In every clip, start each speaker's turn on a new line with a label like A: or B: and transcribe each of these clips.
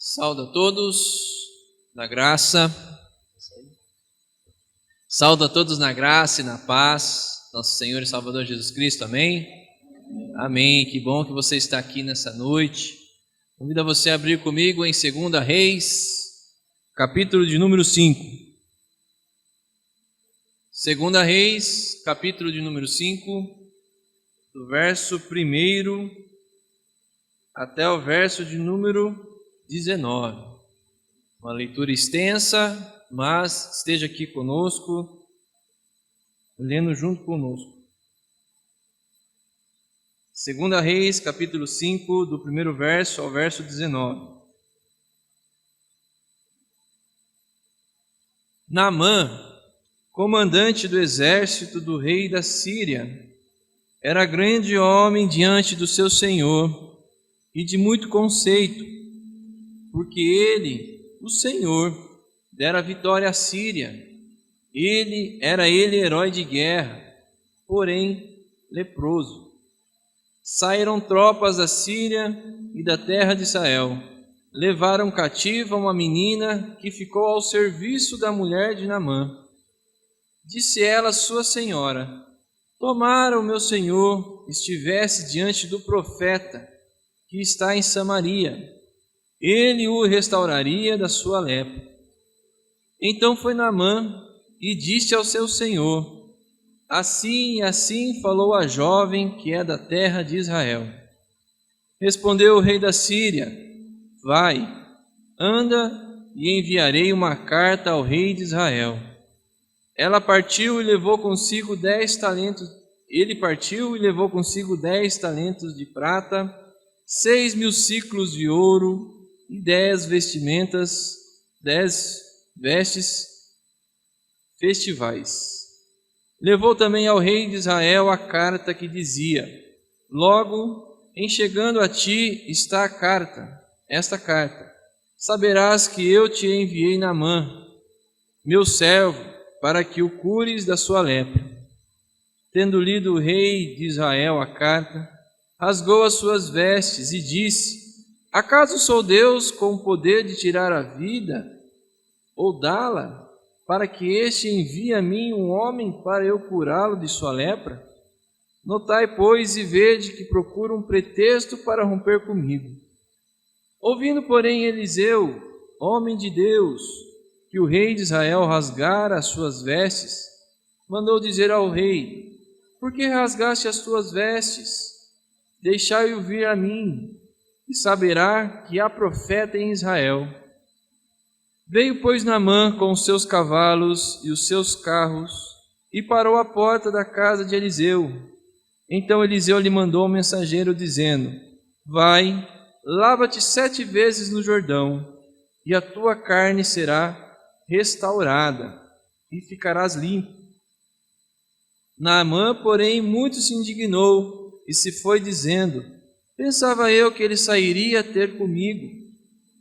A: Saúdo a todos na graça. Saúdo a todos na graça e na paz, nosso Senhor e Salvador Jesus Cristo, amém? Amém, que bom que você está aqui nessa noite. Convido a você a abrir comigo em 2 Reis, capítulo de número 5. 2 Reis, capítulo de número 5, do verso 1 até o verso de número 19. Uma leitura extensa, mas esteja aqui conosco, lendo junto conosco. 2 Reis, capítulo 5, do primeiro verso ao verso 19. Naamã, comandante do exército do rei da Síria, era grande homem diante do seu senhor e de muito conceito, porque ele, o Senhor, dera vitória à Síria. Era ele herói de guerra, porém leproso. Saíram tropas da Síria e da terra de Israel. Levaram cativa uma menina que ficou ao serviço da mulher de Naamã. Disse ela à sua senhora: tomara o meu senhor estivesse diante do profeta que está em Samaria, ele o restauraria da sua lepra. Então foi Naamã e disse ao seu senhor: assim e assim falou a jovem que é da terra de Israel. Respondeu o rei da Síria: vai, anda, e enviarei uma carta ao rei de Israel. Ela partiu e levou consigo 10 talentos. Ele partiu e levou consigo 10 talentos de prata, 6.000 siclos de ouro e 10 vestes festivais. Levou também ao rei de Israel a carta que dizia: logo, em chegando a ti está esta carta. Saberás que eu te enviei Naamã, meu servo, para que o cures da sua lepra. Tendo lido o rei de Israel a carta, rasgou as suas vestes e disse: acaso sou Deus com o poder de tirar a vida ou dá-la, para que este envie a mim um homem para eu curá-lo de sua lepra? Notai, pois, e vede que procura um pretexto para romper comigo. Ouvindo, porém, Eliseu, homem de Deus, que o rei de Israel rasgara as suas vestes, mandou dizer ao rei: por que rasgaste as tuas vestes? Deixai-o vir a mim, e saberá que há profeta em Israel. Veio, pois, Naamã com os seus cavalos e os seus carros, e parou à porta da casa de Eliseu. Então Eliseu lhe mandou um mensageiro, dizendo: vai, lava-te 7 vezes no Jordão, e a tua carne será restaurada, e ficarás limpo. Naamã, porém, muito se indignou, e se foi dizendo: pensava eu que ele sairia ter comigo,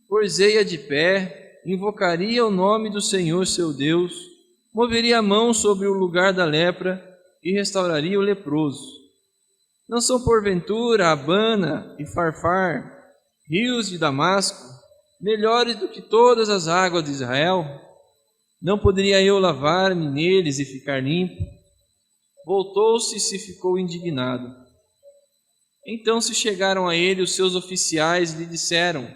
A: pôr-se-ia de pé, invocaria o nome do Senhor seu Deus, moveria a mão sobre o lugar da lepra e restauraria o leproso. Não são porventura Abana e Farfar, rios de Damasco, melhores do que todas as águas de Israel? Não poderia eu lavar-me neles e ficar limpo? Voltou-se e se ficou indignado. Então se chegaram a ele os seus oficiais e lhe disseram: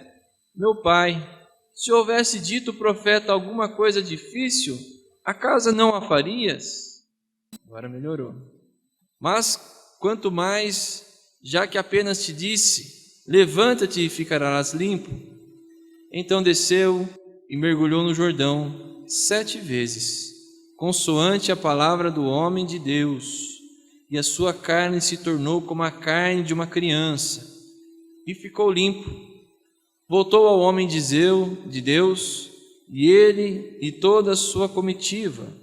A: meu pai, se houvesse dito o profeta alguma coisa difícil, acaso não a farias? Agora melhorou. Mas quanto mais, já que apenas te disse: levanta-te e ficarás limpo. Então desceu e mergulhou no Jordão 7 vezes, consoante a palavra do homem de Deus, e a sua carne se tornou como a carne de uma criança, e ficou limpo. Voltou ao homem de Deus, e ele e toda a sua comitiva.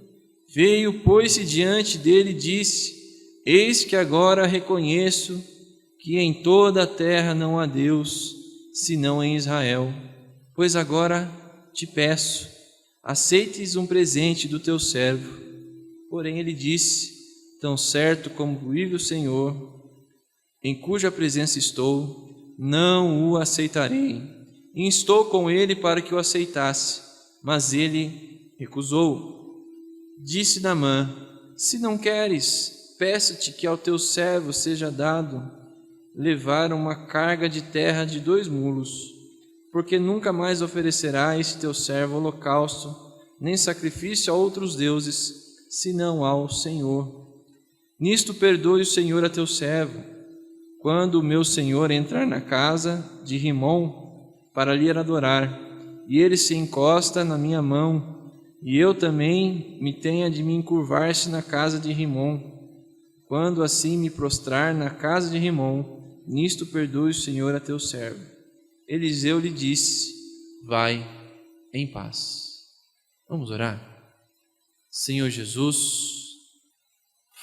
A: Veio, pôs-se diante dele e disse: eis que agora reconheço que em toda a terra não há Deus, senão em Israel. Pois agora te peço, aceites um presente do teu servo. Porém ele disse: tão certo como vive o Senhor, em cuja presença estou, não o aceitarei. e instou com ele para que o aceitasse, mas ele recusou. Disse Naamã: se não queres, peço-te que ao teu servo seja dado levar uma carga de terra de 2 mulos, porque nunca mais oferecerá a este teu servo holocausto, nem sacrifício a outros deuses, senão ao Senhor. Nisto perdoe o Senhor a teu servo, quando o meu senhor entrar na casa de Rimom para lhe adorar, e ele se encosta na minha mão, e eu também me tenha de me encurvar-se na casa de Rimom. Quando assim me prostrar na casa de Rimom, nisto perdoe o Senhor a teu servo. Eliseu lhe disse: vai em paz. Vamos orar? Senhor Jesus,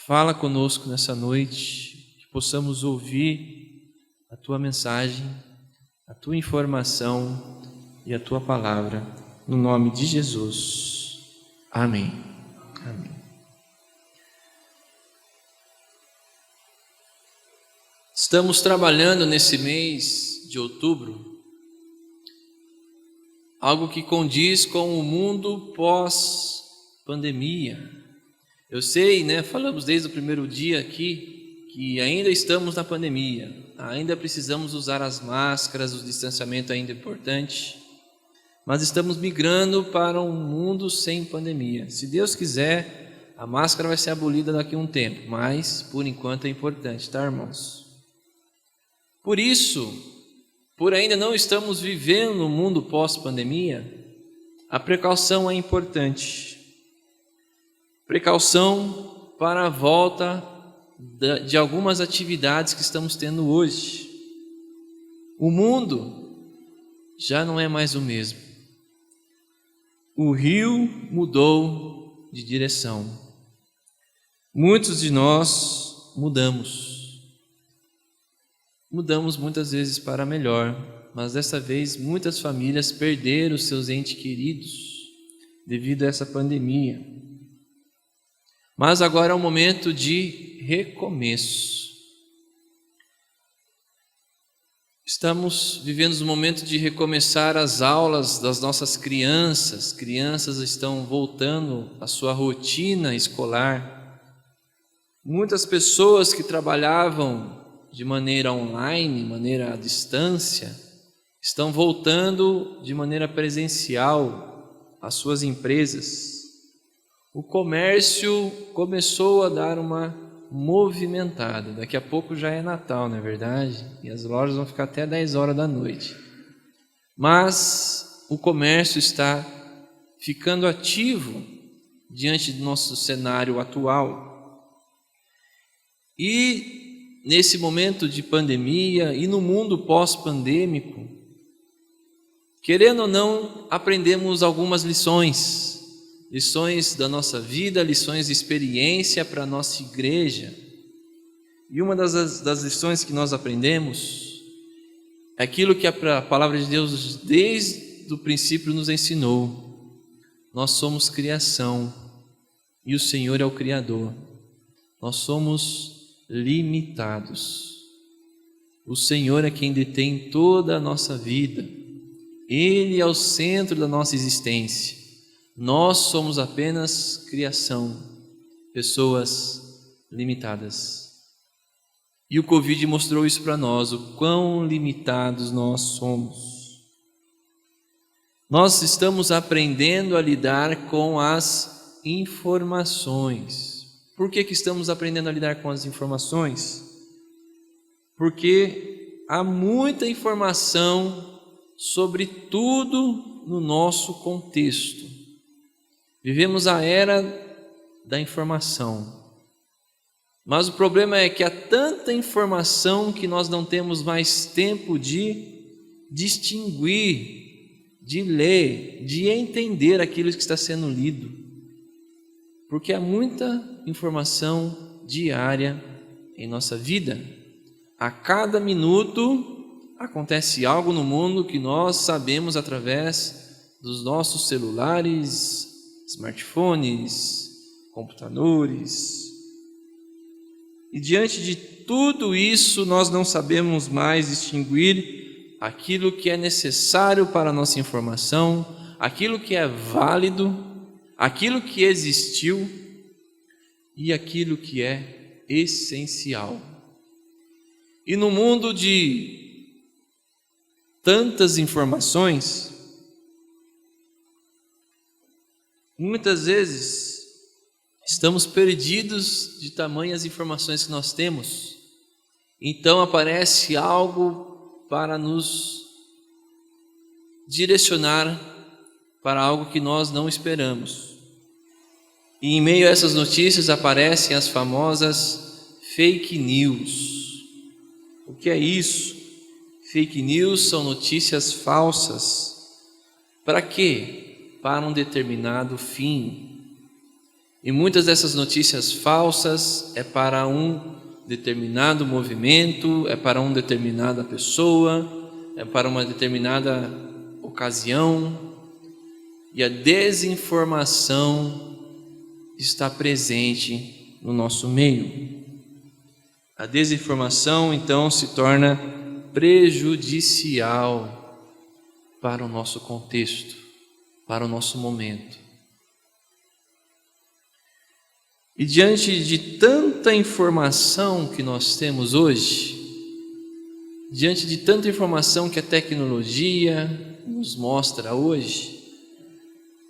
A: fala conosco nessa noite, que possamos ouvir a tua mensagem, a tua informação e a tua palavra, no nome de Jesus. Amém. Amém. Estamos trabalhando nesse mês de outubro algo que condiz com o mundo pós-pandemia. Eu sei, falamos desde o primeiro dia aqui que ainda estamos na pandemia, ainda precisamos usar as máscaras, o distanciamento ainda é importante, mas estamos migrando para um mundo sem pandemia. Se Deus quiser, a máscara vai ser abolida daqui a um tempo, mas por enquanto é importante, tá, irmãos? Por isso, por ainda não estamos vivendo no mundo pós-pandemia, a precaução é importante. Precaução para a volta de algumas atividades que estamos tendo hoje. O mundo já não é mais o mesmo. O rio mudou de direção. Muitos de nós mudamos. Mudamos muitas vezes para melhor, mas dessa vez muitas famílias perderam seus entes queridos devido a essa pandemia. Mas agora é um momento de recomeço. Estamos vivendo um momento de recomeçar as aulas das nossas crianças. Crianças estão voltando à sua rotina escolar. Muitas pessoas que trabalhavam de maneira online, maneira à distância, estão voltando de maneira presencial às suas empresas. O comércio começou a dar uma movimentada. Daqui a pouco já é Natal, não é verdade? E as lojas vão ficar até 10 horas da noite. Mas o comércio está ficando ativo diante do nosso cenário atual. E nesse momento de pandemia e no mundo pós-pandêmico, querendo ou não, aprendemos algumas lições da nossa vida, lições de experiência para a nossa igreja. E uma das lições que nós aprendemos é aquilo que a palavra de Deus desde o princípio nos ensinou. Nós somos criação e o Senhor é o Criador. Nós somos limitados. O Senhor é quem detém toda a nossa vida. Ele é o centro da nossa existência. Nós somos apenas criação, pessoas limitadas. E o Covid mostrou isso para nós, o quão limitados nós somos. Nós estamos aprendendo a lidar com as informações. Por que estamos aprendendo a lidar com as informações? Porque há muita informação sobre tudo no nosso contexto. Vivemos a era da informação. Mas o problema é que há tanta informação que nós não temos mais tempo de distinguir, de ler, de entender aquilo que está sendo lido. Porque há muita informação diária em nossa vida. A cada minuto acontece algo no mundo que nós sabemos através dos nossos celulares, smartphones, computadores. E diante de tudo isso, nós não sabemos mais distinguir aquilo que é necessário para a nossa informação, aquilo que é válido, aquilo que existiu e aquilo que é essencial. E no mundo de tantas informações, muitas vezes estamos perdidos de tamanhas informações que nós temos. Então aparece algo para nos direcionar para algo que nós não esperamos. E em meio a essas notícias aparecem as famosas fake news. O que é isso? Fake news são notícias falsas. Para quê? Para um determinado fim. E muitas dessas notícias falsas é para um determinado movimento, é para uma determinada pessoa, é para uma determinada ocasião. E a desinformação está presente no nosso meio. A desinformação então se torna prejudicial para o nosso contexto, para o nosso momento. E diante de tanta informação que nós temos hoje, diante de tanta informação que a tecnologia nos mostra hoje,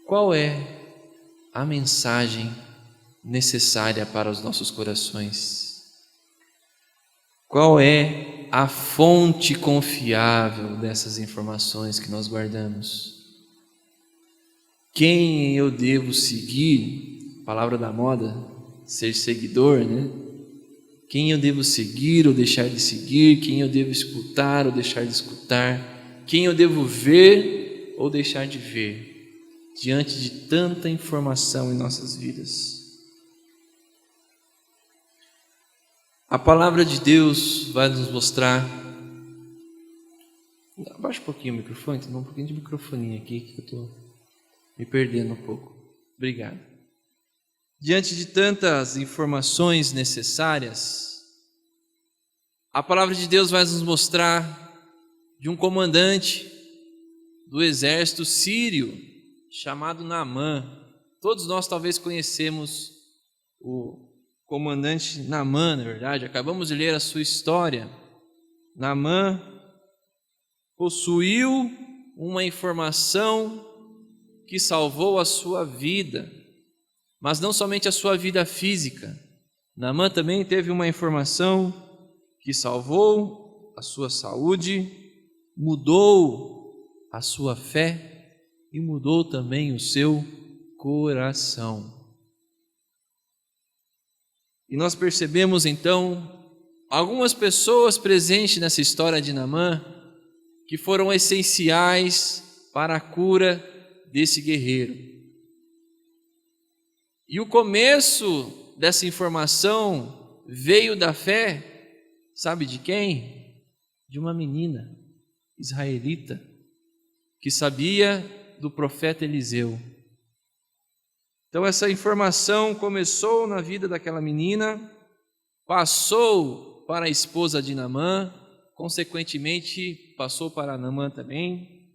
A: qual é a mensagem necessária para os nossos corações? Qual é a fonte confiável dessas informações que nós guardamos? Quem eu devo seguir? Palavra da moda, ser seguidor, né? Quem eu devo seguir ou deixar de seguir? Quem eu devo escutar ou deixar de escutar? Quem eu devo ver ou deixar de ver? Diante de tanta informação em nossas vidas. A palavra de Deus vai nos mostrar. Abaixa um pouquinho o microfone, tem um pouquinho de microfonia aqui que eu estou me perdendo um pouco. Obrigado. Diante de tantas informações necessárias, a palavra de Deus vai nos mostrar de um comandante do exército sírio chamado Naamã. Todos nós talvez conhecemos o comandante Naamã, na verdade. Acabamos de ler a sua história. Naamã possuiu uma informação que salvou a sua vida, mas não somente a sua vida física. Naamã também teve uma informação que salvou a sua saúde, mudou a sua fé e mudou também o seu coração. E nós percebemos então algumas pessoas presentes nessa história de Naamã que foram essenciais para a cura desse guerreiro. E o começo dessa informação veio da fé, sabe de quem? De uma menina israelita que sabia do profeta Eliseu. Então essa informação começou na vida daquela menina, passou para a esposa de Naamã, consequentemente passou para Naamã também.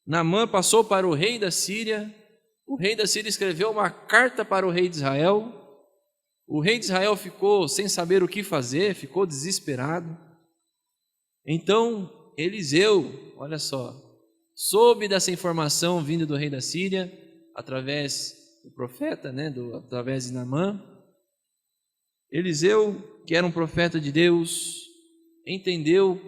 A: Naamã passou para o rei da Síria. O rei da Síria escreveu uma carta para o rei de Israel. O rei de Israel ficou sem saber o que fazer, ficou desesperado. Então Eliseu, olha só, soube dessa informação vinda do rei da Síria, através do profeta, através de Naamã. Eliseu, que era um profeta de Deus, entendeu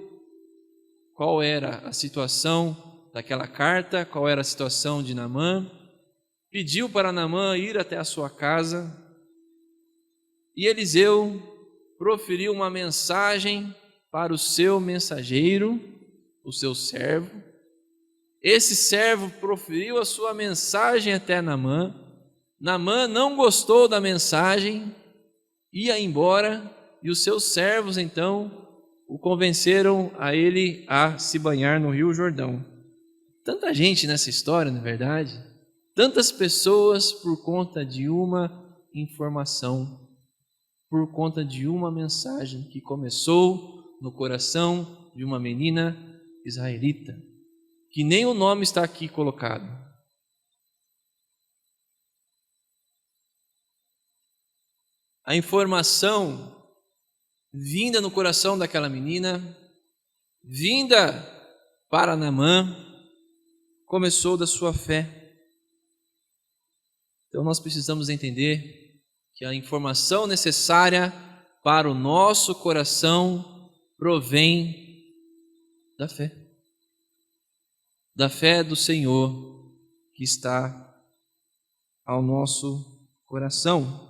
A: qual era a situação daquela carta, qual era a situação de Naamã, pediu para Naamã ir até a sua casa, e Eliseu proferiu uma mensagem para o seu mensageiro, o seu servo. Esse servo proferiu a sua mensagem até Naamã. Naamã não gostou da mensagem, ia embora, e os seus servos então o convenceram a ele a se banhar no Rio Jordão. Tanta gente nessa história, na verdade, tantas pessoas por conta de uma informação, por conta de uma mensagem que começou no coração de uma menina israelita, que nem o nome está aqui colocado. A informação vinda no coração daquela menina, vinda para Naamã, começou da sua fé. Então nós precisamos entender que a informação necessária para o nosso coração provém da fé do Senhor que está ao nosso coração.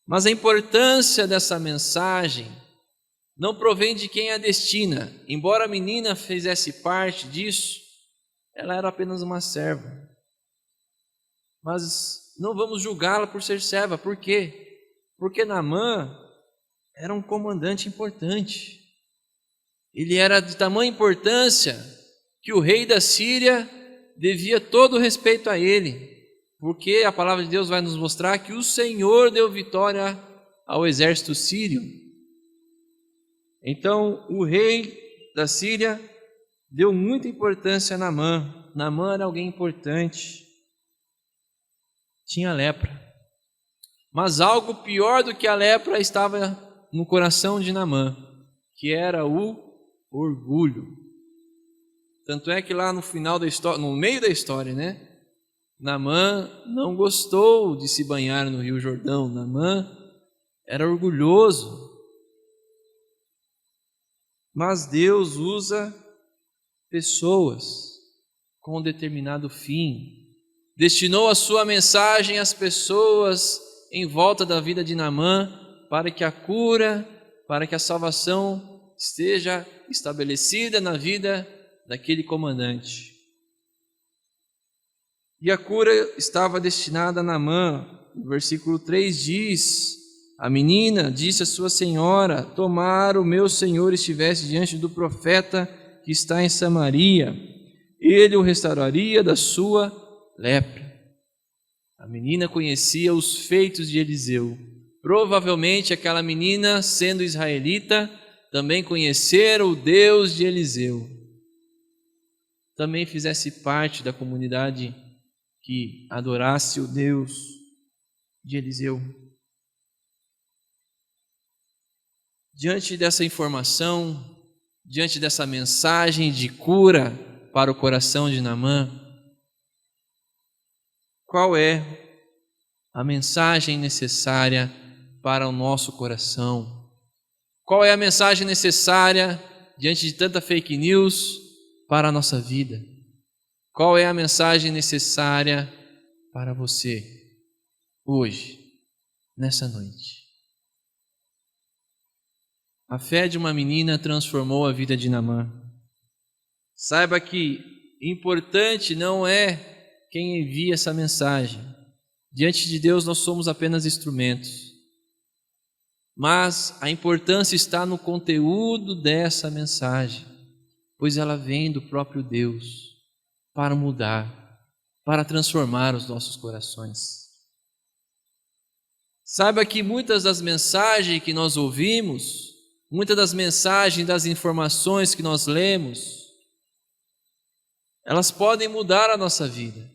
A: Mas a importância dessa mensagem não provém de quem a destina. Embora a menina fizesse parte disso, ela era apenas uma serva. Mas não vamos julgá-la por ser serva. Por quê? Porque Naamã era um comandante importante. Ele era de tamanha importância que o rei da Síria devia todo o respeito a ele. Porque a palavra de Deus vai nos mostrar que o Senhor deu vitória ao exército sírio. Então, o rei da Síria deu muita importância a Naamã. Naamã era alguém importante. Tinha lepra. Mas algo pior do que a lepra estava no coração de Naamã, que era o orgulho. Tanto é que lá no final da história, no meio da história, Naamã não gostou de se banhar no Rio Jordão. Naamã era orgulhoso. Mas Deus usa pessoas com um determinado fim. Destinou a sua mensagem às pessoas em volta da vida de Naamã para que a cura, para que a salvação esteja estabelecida na vida daquele comandante. E a cura estava destinada a Naamã. O versículo 3 diz: a menina disse à sua senhora: tomara o meu senhor estivesse diante do profeta que está em Samaria, ele o restauraria da sua lepra. A menina conhecia os feitos de Eliseu. Provavelmente aquela menina, sendo israelita, também conhecera o Deus de Eliseu. Também fizesse parte da comunidade que adorasse o Deus de Eliseu. Diante dessa informação, diante dessa mensagem de cura para o coração de Naamã, qual é a mensagem necessária para o nosso coração? Qual é a mensagem necessária diante de tanta fake news para a nossa vida? Qual é a mensagem necessária para você hoje, nessa noite? A fé de uma menina transformou a vida de Naamã. Saiba que importante não é quem envia essa mensagem. Diante de Deus nós somos apenas instrumentos. Mas a importância está no conteúdo dessa mensagem, pois ela vem do próprio Deus para mudar, para transformar os nossos corações. Saiba que muitas das mensagens que nós ouvimos, muitas das mensagens, das informações que nós lemos, elas podem mudar a nossa vida.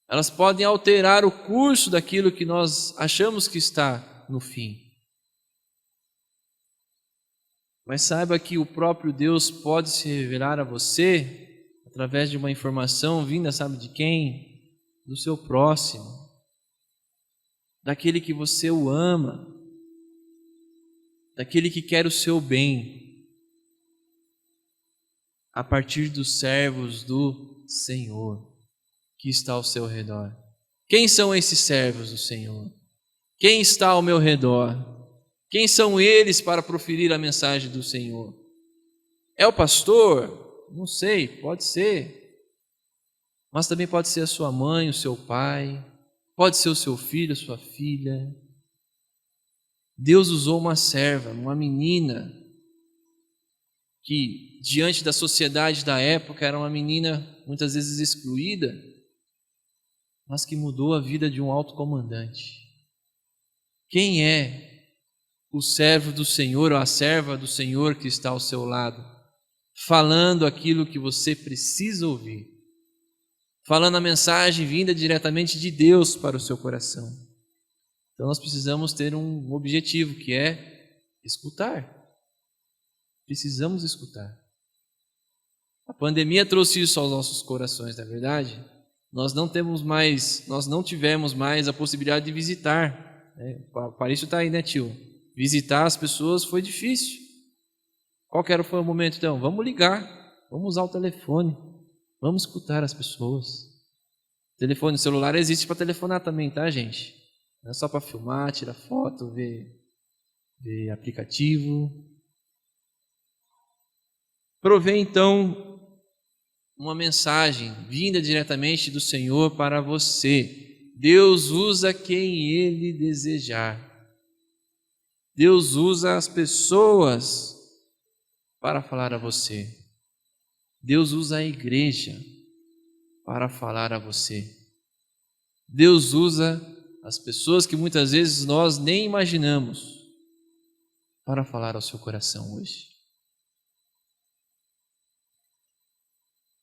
A: Elas podem alterar o curso daquilo que nós achamos que está no fim. Mas saiba que o próprio Deus pode se revelar a você através de uma informação vinda, sabe de quem? Do seu próximo, daquele que você o ama, daquele que quer o seu bem, a partir dos servos do Senhor que está ao seu redor. Quem são esses servos do Senhor? Quem está ao meu redor? Quem são eles para proferir a mensagem do Senhor? É o pastor? Não sei, pode ser. Mas também pode ser a sua mãe, o seu pai, pode ser o seu filho, a sua filha. Deus usou uma serva, uma menina, que diante da sociedade da época era uma menina muitas vezes excluída, mas que mudou a vida de um alto comandante. Quem é o servo do Senhor ou a serva do Senhor que está ao seu lado, falando aquilo que você precisa ouvir, falando a mensagem vinda diretamente de Deus para o seu coração. Então nós precisamos ter um objetivo, que é escutar. Precisamos escutar. A pandemia trouxe isso aos nossos corações, não é verdade? Nós não tivemos mais a possibilidade de visitar. Para isso está aí, né, tio? Visitar as pessoas foi difícil. Foi o momento, então? Vamos ligar, vamos usar o telefone, vamos escutar as pessoas. O celular existe para telefonar também, tá, gente? Não é só para filmar, tirar foto, ver aplicativo. Provê, então, uma mensagem vinda diretamente do Senhor para você. Deus usa quem Ele desejar. Deus usa as pessoas para falar a você. Deus usa a igreja para falar a você. Deus usa as pessoas que muitas vezes nós nem imaginamos para falar ao seu coração hoje.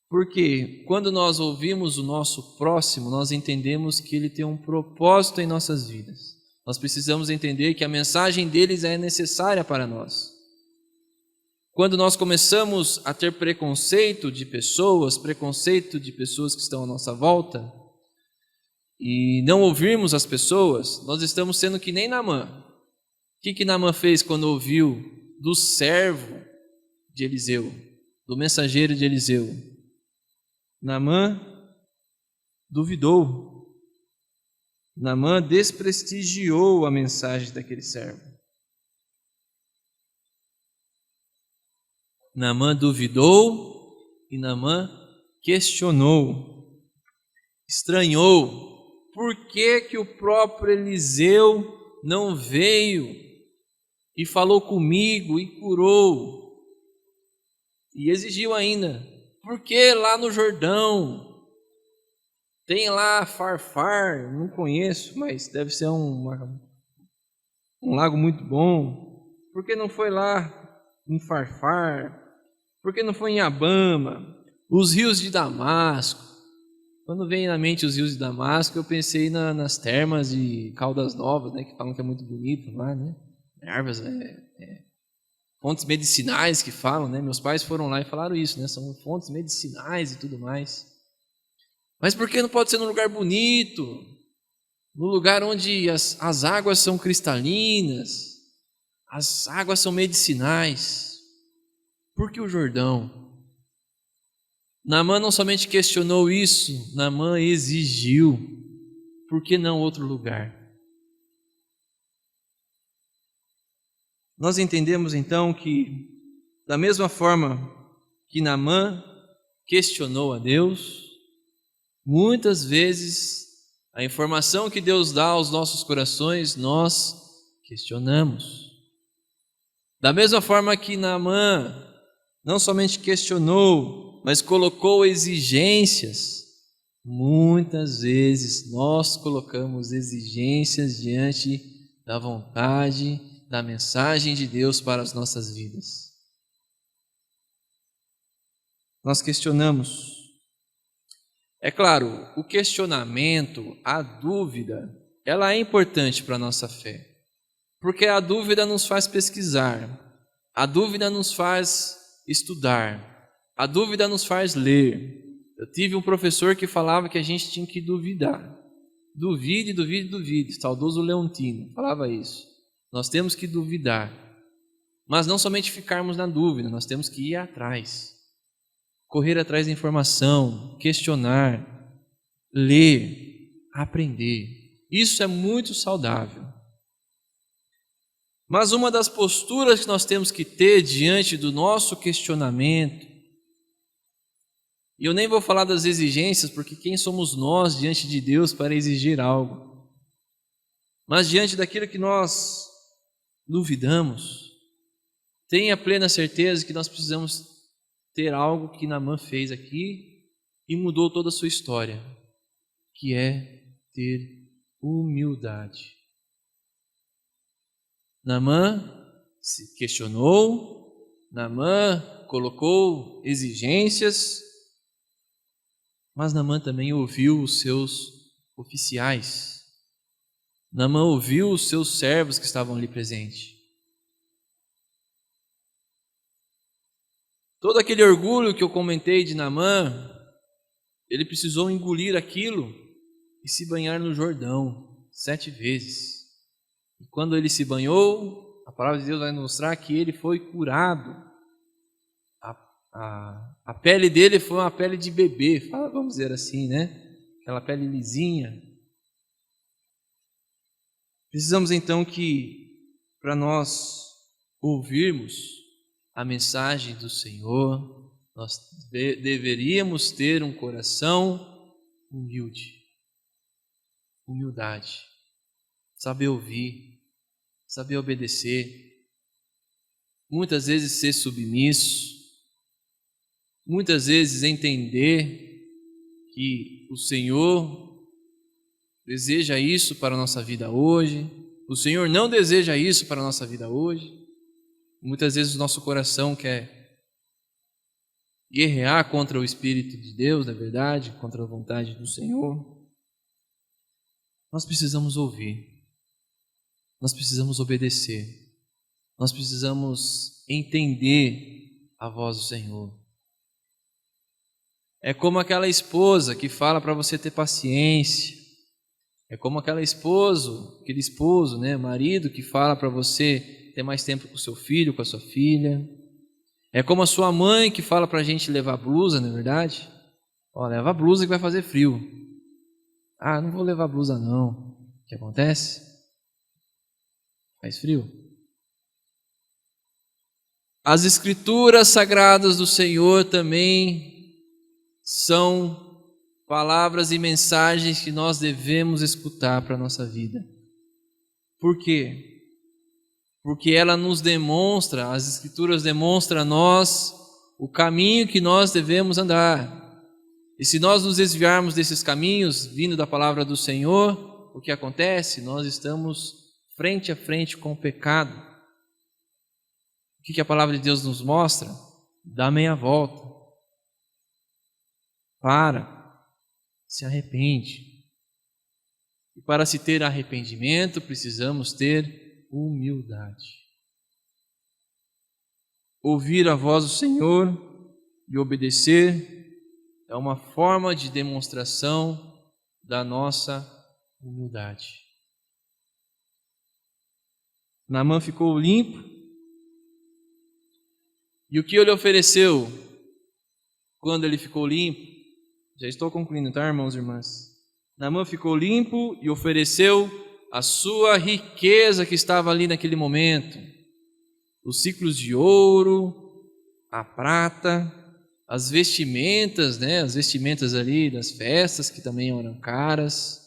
A: Porque quando nós ouvimos o nosso próximo, nós entendemos que ele tem um propósito em nossas vidas. Nós precisamos entender que a mensagem deles é necessária para nós. Quando nós começamos a ter preconceito de pessoas que estão à nossa volta, e não ouvirmos as pessoas, nós estamos sendo que nem Naamã. O que Naamã fez quando ouviu do servo de Eliseu, do mensageiro de Eliseu? Naamã duvidou. Naamã desprestigiou a mensagem daquele servo. Naamã duvidou e Naamã questionou, estranhou. Por que o próprio Eliseu não veio e falou comigo e curou? E exigiu ainda, por que lá no Jordão tem lá Farfar? Não conheço, mas deve ser um lago muito bom. Por que não foi lá em Farfar? Por que não foi em Abama? Os rios de Damasco. Quando vem na mente os rios de Damasco, eu pensei nas termas de Caldas Novas, né, que falam que é muito bonito lá, né? Ervas, fontes medicinais que falam, né? Meus pais foram lá e falaram isso, né? São fontes medicinais e tudo mais. Mas por que não pode ser num lugar bonito? No lugar onde as águas são cristalinas, as águas são medicinais. Por que o Jordão? Naamã não somente questionou isso, Naamã exigiu. Por que não outro lugar? Nós entendemos então que, da mesma forma que Naamã questionou a Deus, muitas vezes a informação que Deus dá aos nossos corações nós questionamos. Da mesma forma que Naamã não somente questionou, mas colocou exigências, muitas vezes nós colocamos exigências diante da vontade, da mensagem de Deus para as nossas vidas. Nós questionamos. É claro, o questionamento, a dúvida, ela é importante para a nossa fé, porque a dúvida nos faz pesquisar, a dúvida nos faz estudar, a dúvida nos faz ler. Eu tive um professor que falava que a gente tinha que duvidar. Duvide, duvide, duvide. Saudoso Leontino falava isso. Nós temos que duvidar. Mas não somente ficarmos na dúvida, nós temos que ir atrás. Correr atrás da informação, questionar, ler, aprender. Isso é muito saudável. Mas uma das posturas que nós temos que ter diante do nosso questionamento, e eu nem vou falar das exigências, porque quem somos nós diante de Deus para exigir algo? Mas diante daquilo que nós duvidamos, tenha plena certeza que nós precisamos ter algo que Naamã fez aqui e mudou toda a sua história, que é ter humildade. Naamã se questionou, Naamã colocou exigências, mas Naamã também ouviu os seus oficiais. Naamã ouviu os seus servos que estavam ali presentes. Todo aquele orgulho que eu comentei de Naamã, ele precisou engolir aquilo e se banhar no Jordão 7 vezes. E quando ele se banhou, a palavra de Deus vai mostrar que ele foi curado. A pele dele foi uma pele de bebê, vamos dizer assim, né? Aquela pele lisinha. Precisamos então que, para nós ouvirmos a mensagem do Senhor, nós deveríamos ter um coração humilde, humildade, saber ouvir, saber obedecer, muitas vezes ser submisso, muitas vezes entender que o Senhor deseja isso para a nossa vida hoje, o Senhor não deseja isso para a nossa vida hoje. Muitas vezes o nosso coração quer guerrear contra o Espírito de Deus, na verdade, contra a vontade do Senhor. Nós precisamos ouvir, nós precisamos obedecer, nós precisamos entender a voz do Senhor. É como aquela esposa que fala para você ter paciência. É como aquele esposo, né, marido que fala para você ter mais tempo com o seu filho, com a sua filha. É como a sua mãe que fala para a gente levar blusa, não é verdade? Ó, leva a blusa que vai fazer frio. Ah, não vou levar blusa não. O que acontece? Faz frio. As escrituras sagradas do Senhor também são palavras e mensagens que nós devemos escutar para a nossa vida. Por quê? Porque ela nos demonstra, as Escrituras demonstram a nós o caminho que nós devemos andar. E se nós nos desviarmos desses caminhos, vindo da palavra do Senhor, o que acontece? Nós estamos frente a frente com o pecado. O que a palavra de Deus nos mostra? Dá meia volta. Se arrepende. E para se ter arrependimento, precisamos ter humildade. Ouvir a voz do Senhor e obedecer é uma forma de demonstração da nossa humildade. Naamã ficou limpo. E o que ele ofereceu quando ele ficou limpo? Já estou concluindo, tá, irmãos e irmãs? Naamã ficou limpo e ofereceu a sua riqueza que estava ali naquele momento. Os ciclos de ouro, a prata, as vestimentas, né? As vestimentas ali das festas, que também eram caras.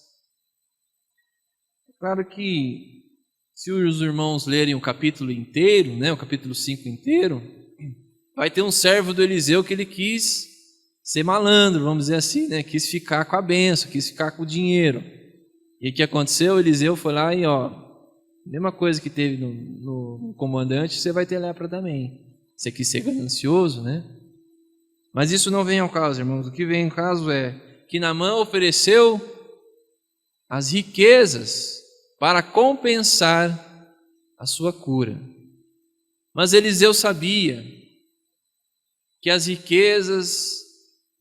A: Claro que se os irmãos lerem o capítulo inteiro, né? O capítulo 5 inteiro, vai ter um servo do Eliseu que ele quis ser malandro, vamos dizer assim, né? Quis ficar com a bênção, quis ficar com o dinheiro. E o que aconteceu? O Eliseu foi lá e, mesma coisa que teve no comandante, você vai ter lepra também. Você quis ser ganancioso, né? Mas isso não vem ao caso, irmãos. O que vem ao caso é que Naamã ofereceu as riquezas para compensar a sua cura. Mas Eliseu sabia que as riquezas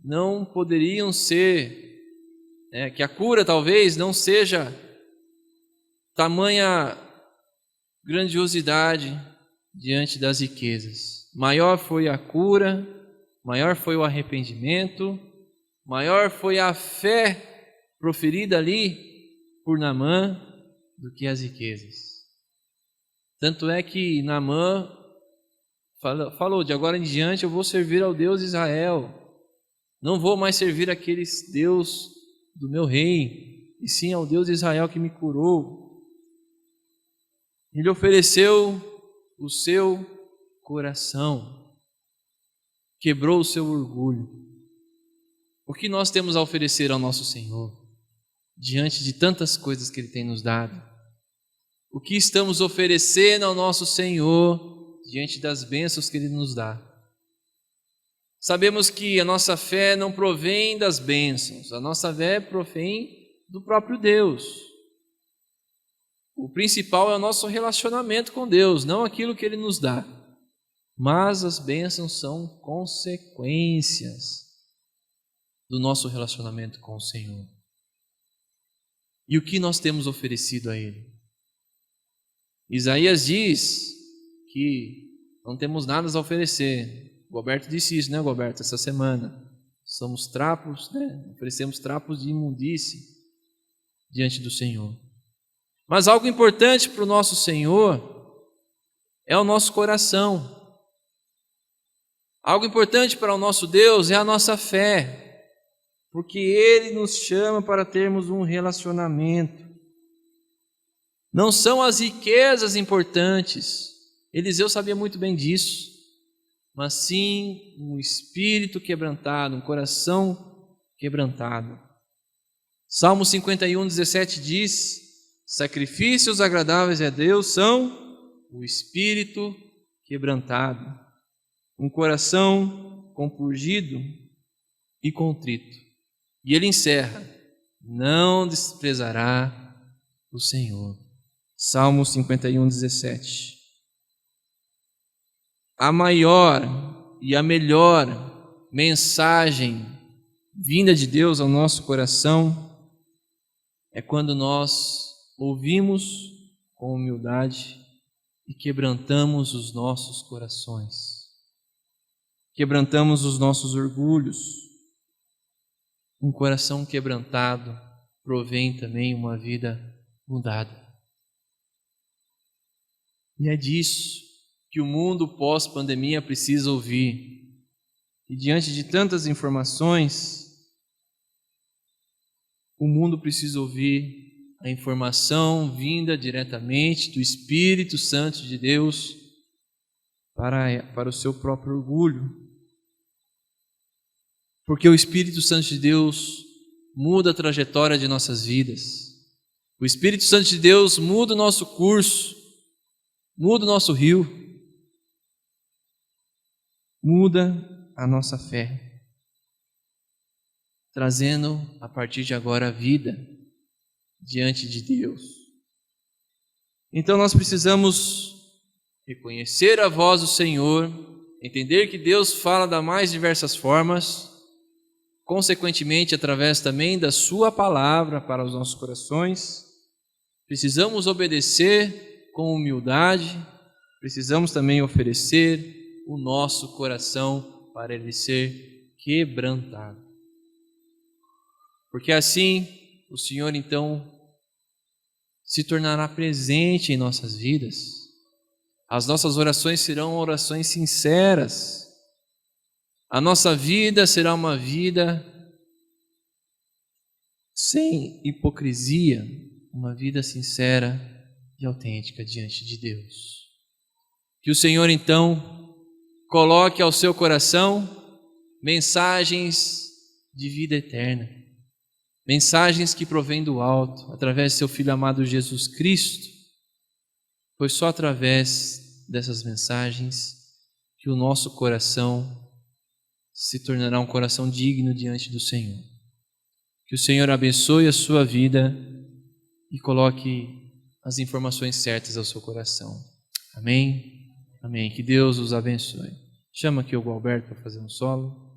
A: não poderiam ser, que a cura talvez não seja tamanha grandiosidade diante das riquezas. Maior foi a cura, maior foi o arrependimento, maior foi a fé proferida ali por Naamã do que as riquezas. Tanto é que Naamã falou, de agora em diante eu vou servir ao Deus de Israel. Não vou mais servir aquele Deus do meu rei, e sim ao Deus de Israel que me curou. Ele ofereceu o seu coração, quebrou o seu orgulho. O que nós temos a oferecer ao nosso Senhor, diante de tantas coisas que Ele tem nos dado? O que estamos oferecendo ao nosso Senhor, diante das bênçãos que Ele nos dá? Sabemos que a nossa fé não provém das bênçãos, a nossa fé provém do próprio Deus. O principal é o nosso relacionamento com Deus, não aquilo que Ele nos dá. Mas as bênçãos são consequências do nosso relacionamento com o Senhor. E o que nós temos oferecido a Ele? Isaías diz que não temos nada a oferecer. O Alberto disse isso, né, Alberto, essa semana. Somos trapos, né? Oferecemos trapos de imundície diante do Senhor. Mas algo importante para o nosso Senhor é o nosso coração. Algo importante para o nosso Deus é a nossa fé, porque Ele nos chama para termos um relacionamento. Não são as riquezas importantes, Eliseu sabia muito bem disso, mas sim um espírito quebrantado, um coração quebrantado. Salmo 51, 17 diz: sacrifícios agradáveis a Deus são o espírito quebrantado, um coração compungido e contrito. E ele encerra: não desprezará o Senhor. Salmo 51, 17. A maior e a melhor mensagem vinda de Deus ao nosso coração é quando nós ouvimos com humildade e quebrantamos os nossos corações, quebrantamos os nossos orgulhos. Um coração quebrantado provém também uma vida mudada. E é disso que o mundo pós-pandemia precisa ouvir. E diante de tantas informações, o mundo precisa ouvir a informação vinda diretamente do Espírito Santo de Deus para o seu próprio orgulho. Porque o Espírito Santo de Deus muda a trajetória de nossas vidas. O Espírito Santo de Deus muda o nosso curso, muda o nosso rio, muda a nossa fé, trazendo a partir de agora a vida diante de Deus. Então nós precisamos reconhecer a voz do Senhor, entender que Deus fala das mais diversas formas, consequentemente através também da sua palavra para os nossos corações. Precisamos obedecer com humildade, precisamos também oferecer o nosso coração para ele ser quebrantado. Porque assim o Senhor então se tornará presente em nossas vidas. As nossas orações serão orações sinceras. A nossa vida será uma vida sem hipocrisia, uma vida sincera e autêntica diante de Deus. Que o Senhor então coloque ao seu coração mensagens de vida eterna, mensagens que provêm do alto, através de seu Filho amado Jesus Cristo, pois só através dessas mensagens que o nosso coração se tornará um coração digno diante do Senhor. Que o Senhor abençoe a sua vida e coloque as informações certas ao seu coração. Amém? Amém. Que Deus os abençoe. Chama aqui o Alberto para fazer um solo.